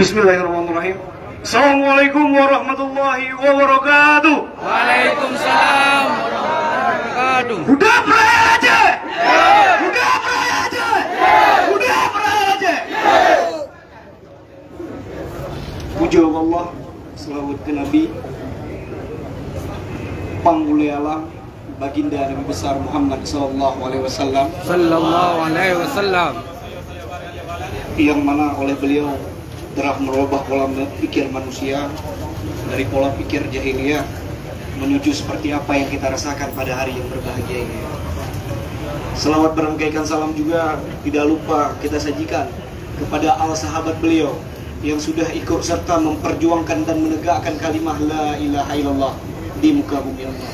Bismillahirrahmanirrahim. Assalamualaikum warahmatullahi wabarakatuh. Waalaikumsalam warahmatullahi wabarakatuh. Udah beraya aja. Udah beraya aja. Udah beraya aja. Puja Allah, selawat ke Nabi, pangguli alam, baginda Nabi besar Muhammad sallallahu alaihi wasallam, yang mana oleh beliau telah merubah pola pikir manusia dari pola pikir jahiliyah menuju seperti apa yang kita rasakan pada hari yang berbahagia ini. Selawat berangkaikan salam juga tidak lupa kita sajikan kepada al sahabat beliau yang sudah ikut serta memperjuangkan dan menegakkan kalimah la ilaha illallah di muka bumi Allah.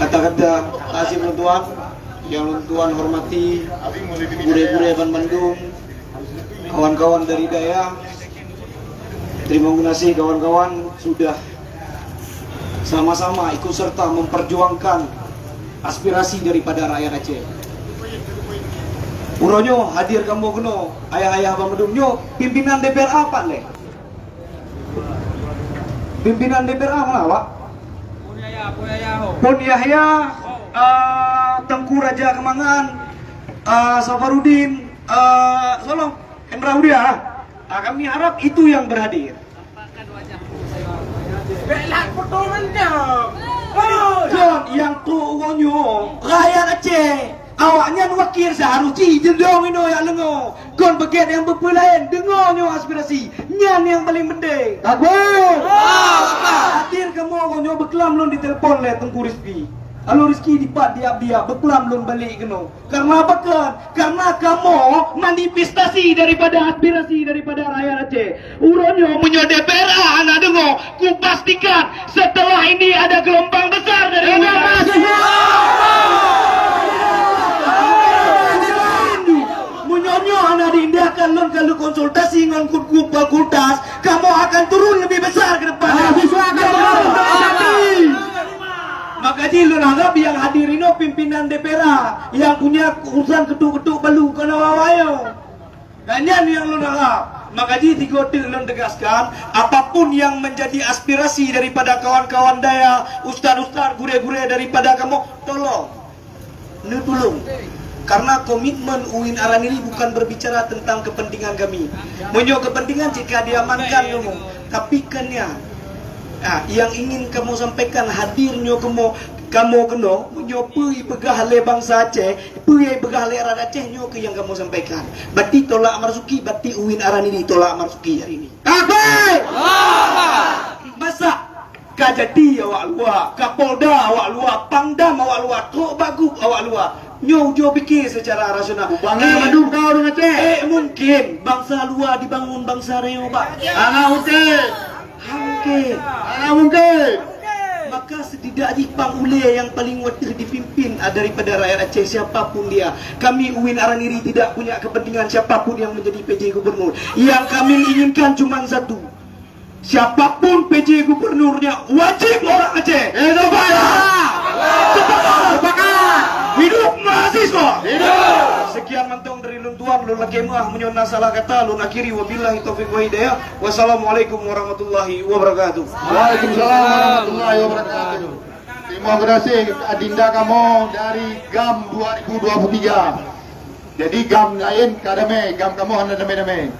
Kata-kata azim Tuhan yang Tuhan hormati, gure-gure Ban Bandung, kawan-kawan dari Daya, terima kasih kawan-kawan sudah sama-sama ikut serta memperjuangkan aspirasi daripada rakyat Aceh. Uronyo hadir kamu keno ayah-ayah Bang Medungnya pimpinan DPR apa leh? Pimpinan DPR mana Pak? Pun Yahya, Tengku Raja Kemangan, Safarudin, Solong, Hendra Udia. Kami harap itu yang berhadir. John, yang tuonyo rakyat Aceh, awaknya wakil seharusnya jendong ino yang lengo. Kon bagian yang berpelayan dengonyo aspirasi, nyan yang paling penting. Takbir. Hadir kamu konyo berkelam lon di telepon le Tengku Rizki. Halo Rizki dipat dia berkelam lon balik keno. Karena apa kan? Karena kamu manifestasi daripada aspirasi daripada rakyat Aceh. Uronyo punya DPR anak dengo. Ku pastikan setelah ini ada gelombang besar dari Munyonyo anak diindahkan lon kalau konsultasi dengan fakultas, kamu akan turun lebih besar ke depan. Maka lu harap yang hadir ini pimpinan DPR yang punya urusan ketuk-ketuk balu kena wawayo. Dan yang lu harap. Maka tiga lu tegaskan apapun yang menjadi aspirasi daripada kawan-kawan Daya, ustaz-ustaz, gure-gure daripada kamu, tolong. Tolong. Karena komitmen UIN Araniri bukan berbicara tentang kepentingan kami. Menyo kepentingan jika diamankan kamu. Tapi kan ya, yang ingin kamu sampaikan hadirnya kamu keno menyo pui pegah le bangsa Aceh, pui pegah le rakyat Aceh nyo ke yang kamu sampaikan. Berarti tolak marsuki, berarti UIN Araniri tolak marsuki hari ini. Masa Kajati awak luar, Kapolda awak luar, Pangdam awak luar, Tok Baguk awak luar. Nyo fikir secara rasional. Bangsa Bandung kau dengan Aceh. Mungkin bangsa luar dibangun bangsa Reo Pak. Mungkin. Maka setidaknya Pangule yang paling wakil dipimpin daripada rakyat Aceh siapapun dia. Kami UIN Araniri tidak punya kepentingan siapapun yang menjadi PJ Gubernur. Yang kami inginkan cuma satu. Siapapun PJ Gubernurnya wajib orang Aceh. Hidup mahasiswa. Sekian mentong dari luntuan lun lakemah menyona salah kata lun akhiri wabillahi taufiq wa hidayah. Wassalamualaikum warahmatullahi wabarakatuh. Waalaikumsalam warahmatullahi wabarakatuh. Terima kasih adinda kamu dari GAM 2023. Jadi GAM lain kadame, GAM kamu hanya dame-dame.